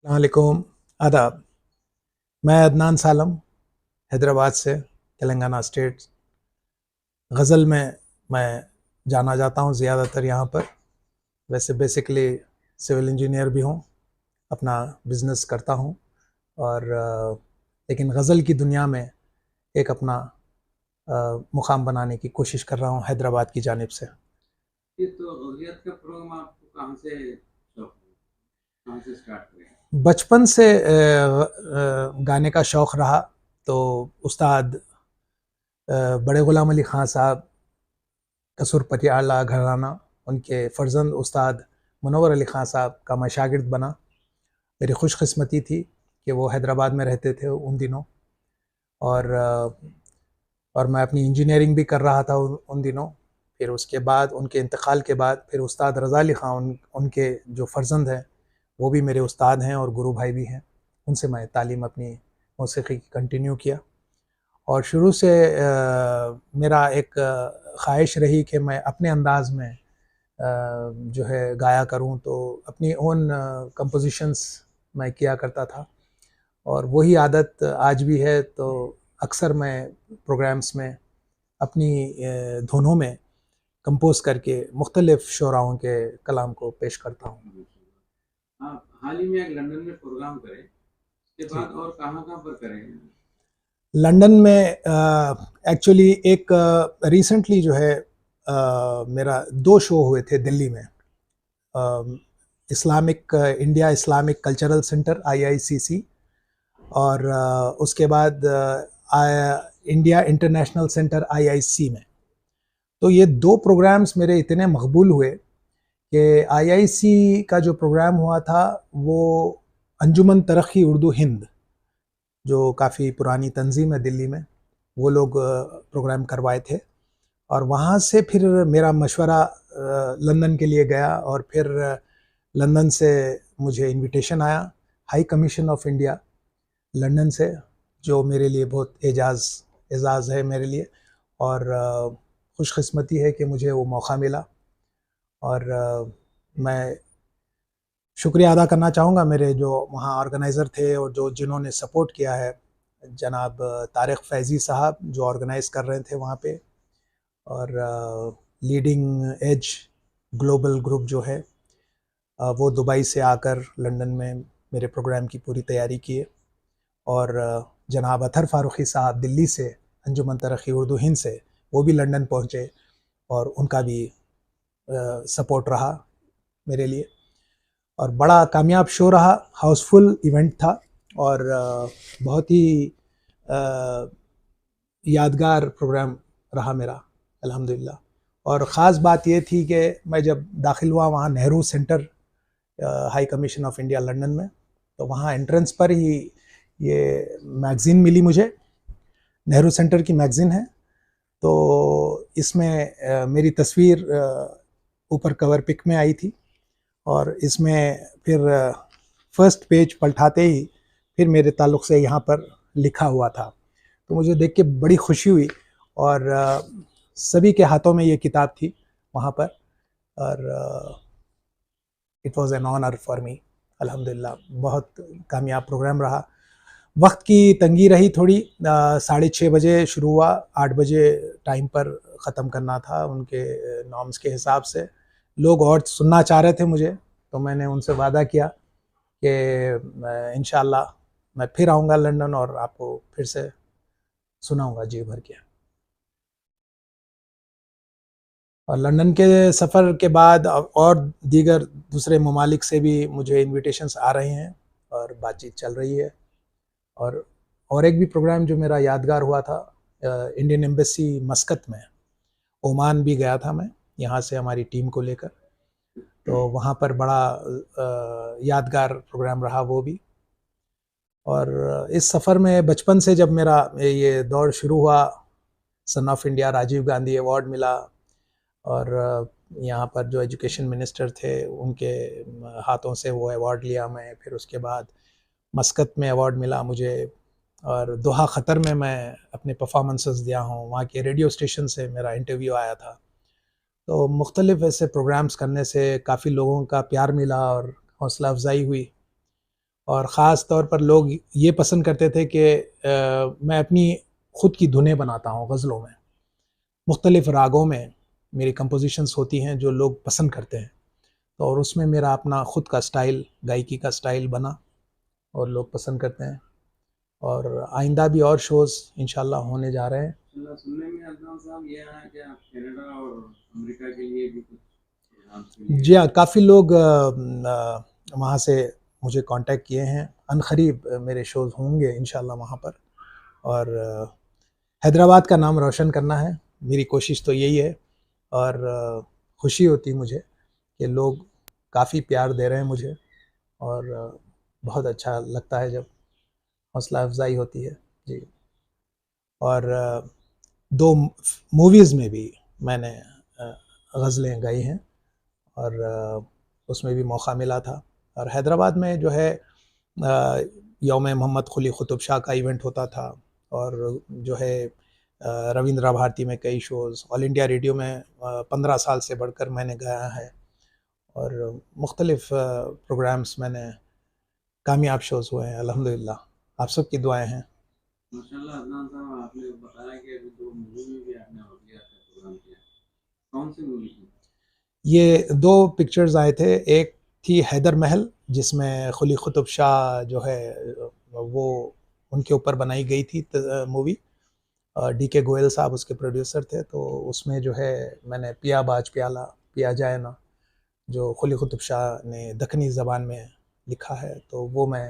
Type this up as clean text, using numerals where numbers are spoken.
वालेकुम, आदाब। मैं अदनान सालम, हैदराबाद से, तेलंगाना स्टेट। गज़ल में मैं जाना जाता हूँ ज़्यादातर यहाँ पर। वैसे बेसिकली सिविल इंजीनियर भी हूँ, अपना बिज़नेस करता हूँ और लेकिन गज़ल की दुनिया में एक अपना मुकाम बनाने की कोशिश कर रहा हूँ हैदराबाद की जानिब से। ये तो ग़ज़लियत का प्रोग्राम आपको कहाँ से शौक हुआ? कहाँ से स्टार्ट करें? बचपन से गाने का शौक़ रहा, तो उस्ताद बड़े ग़ुलाम अली ख़ान साहब कसूर पटियाला घराना, उनके फ़र्ज़ंद उस्ताद मुनव्वर अली ख़ान साहब का मैं शागिर्द बना। मेरी खुशकिस्मती थी कि वो हैदराबाद में रहते थे उन दिनों, और मैं अपनी इंजीनियरिंग भी कर रहा था उन दिनों। फिर उसके बाद उनके इंतकाल के बाद फिर उस्ताद रज़ा अली ख़ान उनके जो फ़र्ज़ंद हैं वो भी मेरे उस्ताद हैं और गुरु भाई भी हैं। उनसे मैं तालीम अपनी मौसीक़ी की कंटिन्यू किया और शुरू से मेरा एक ख़्वाहिश रही कि मैं अपने अंदाज़ में जो है गाया करूँ, तो अपनी ओन कंपोज़िशंस मैं किया करता था और वही आदत आज भी है। तो अक्सर मैं प्रोग्राम्स में अपनी धुनों में कंपोज़ करके मुख्तलिफ़ शुअराओं के कलाम को पेश करता हूँ। आप हाल ही में एक लंदन में प्रोग्राम करे, उसके जी। बाद और कहाँ-कहाँ पर करे हैं? लंदन में एक्चुअली एक रिसेंटली जो है मेरा 2 शो हुए थे दिल्ली में। Islamic India Islamic cultural centre IICC, और उसके बाद इंडिया इंटरनेशनल सेंटर आईआईसी में। तो ये 2 प्रोग्राम्स मेरे इतने मकबूल हुए कि आईआईसी का जो प्रोग्राम हुआ था वो अंजुमन तरक्की उर्दू हिंद, जो काफ़ी पुरानी तंजीम है दिल्ली में, वो लोग प्रोग्राम करवाए थे। और वहाँ से फिर मेरा मशवरा लंदन के लिए गया और फिर लंदन से मुझे इनविटेशन आया high commission of India London से, जो मेरे लिए बहुत एजाज़ है मेरे लिए, और खुशकिस्मती है कि मुझे वो मौका मिला। और मैं शुक्रिया अदा करना चाहूँगा मेरे जो वहाँ ऑर्गेनाइज़र थे और जो जिन्होंने सपोर्ट किया है, जनाब तारिक फैज़ी साहब जो ऑर्गेनाइज़ कर रहे थे वहाँ पे, और लीडिंग एज ग्लोबल ग्रुप जो है वो दुबई से आकर लंदन में मेरे प्रोग्राम की पूरी तैयारी किए, और जनाब अतहर फ़ारूक़ी साहब दिल्ली से अंजुमन तरक्की उर्दू हिंद से वो भी लंदन पहुँचे और उनका भी सपोर्ट रहा मेरे लिए, और बड़ा कामयाब शो रहा। हाउसफुल इवेंट था और बहुत ही यादगार प्रोग्राम रहा मेरा, अल्हम्दुलिल्लाह। और ख़ास बात ये थी कि मैं जब दाखिल हुआ वहाँ Nehru centre high commission of India London में, तो वहाँ एंट्रेंस पर ही ये मैगज़ीन मिली मुझे। नेहरू सेंटर की मैगज़ीन है, तो इसमें मेरी तस्वीर ऊपर कवर पिक में आई थी, और इसमें फिर फर्स्ट पेज पलटाते ही फिर मेरे ताल्लुक़ से यहाँ पर लिखा हुआ था। तो मुझे देख के बड़ी खुशी हुई, और सभी के हाथों में ये किताब थी वहाँ पर, और it was an honour for me. अल्हम्दुलिल्लाह बहुत कामयाब प्रोग्राम रहा। वक्त की तंगी रही थोड़ी, 6:30 बजे शुरू हुआ, 8 बजे टाइम पर ख़त्म करना था उनके नॉर्म्स के हिसाब से। लोग और सुनना चाह रहे थे मुझे, तो मैंने उनसे वादा किया कि इंशाअल्लाह मैं फिर आऊँगा लंदन और आपको फिर से सुनाऊँगा जी भर के। और लंदन के सफ़र के बाद और दीगर दूसरे ममालिक से भी मुझे इन्विटेशंस आ रहे हैं और बातचीत चल रही है। और एक भी प्रोग्राम जो मेरा यादगार हुआ था, इंडियन एम्बेसी मस्कत में, ओमान भी गया था मैं यहाँ से हमारी टीम को लेकर, तो वहाँ पर बड़ा यादगार प्रोग्राम रहा वो भी। और इस सफ़र में बचपन से जब मेरा ये दौर शुरू हुआ, son of India Rajiv Gandhi award मिला, और यहाँ पर जो एजुकेशन मिनिस्टर थे उनके हाथों से वो अवार्ड लिया मैं। फिर उसके बाद मस्कत में अवार्ड मिला मुझे, और दोहा ख़तर में मैं अपने परफॉर्मेंसेस दिया हूँ, वहाँ के रेडियो स्टेशन से मेरा इंटरव्यू आया था। तो मुख्तलिफ़ ऐसे प्रोग्राम्स करने से काफ़ी लोगों का प्यार मिला और हौसला अफजाई हुई, और ख़ास तौर पर लोग ये पसंद करते थे कि मैं अपनी ख़ुद की धुनें बनाता हूँ गज़लों में, मुख्तलिफ़ रागों में मेरी कंपोज़िशंस होती हैं जो लोग पसंद करते हैं। तो और उसमें मेरा अपना ख़ुद का स्टाइल, गायकी का स्टाइल बना और लोग पसंद करते हैं। और आइंदा भी और शोज़ इंशाल्लाह होने जा रहे हैं। सुनने में अदनान साहब ये आया कि आप कनाडा और अमेरिका के लिए भी कुछ प्रोग्राम्स के लिए जी हाँ, काफ़ी लोग वहाँ से मुझे कांटेक्ट किए हैं। अनक़रीब मेरे शोज़ होंगे इंशाल्लाह वहाँ पर। और हैदराबाद का नाम रोशन करना है, मेरी कोशिश तो यही है। और खुशी होती मुझे कि लोग काफ़ी प्यार दे रहे हैं मुझे और बहुत अच्छा लगता है जब हौसला अफ़ज़ाई होती है। जी। और 2 मूवीज़ में भी मैंने गज़लें गाई हैं और उसमें भी मौका मिला था। और हैदराबाद में जो है यौम मोहम्मद कुली कुतुब शाह का इवेंट होता था और जो है रवींद्र भारती में कई शोज़, ऑल इंडिया रेडियो में 15 साल से बढ़कर मैंने गाया है और मुख्तलिफ़ प्रोग्राम्स मैंने कामयाब शोज़ हुए हैं अल्हम्दुलिल्लाह। आप सबकी दुआएँ हैं। माशाल्लाह अदनान साहब, आपने बताया कि अभी 2 मूवी में भी आपने ऑडियो का प्रोग्राम किया। कौन सी मूवी थी? ये 2 पिक्चर्स आए थे। एक थी हैदर महल जिसमें कुली कुतुब शाह जो है वो उनके ऊपर बनाई गई थी मूवी। डी के गोयल साहब उसके प्रोड्यूसर थे। तो उसमें जो है मैंने पिया बाज प्याला पिया जाए ना, जो कुली कुतुब शाह ने दक्कनी ज़बान में लिखा है, तो वो मैं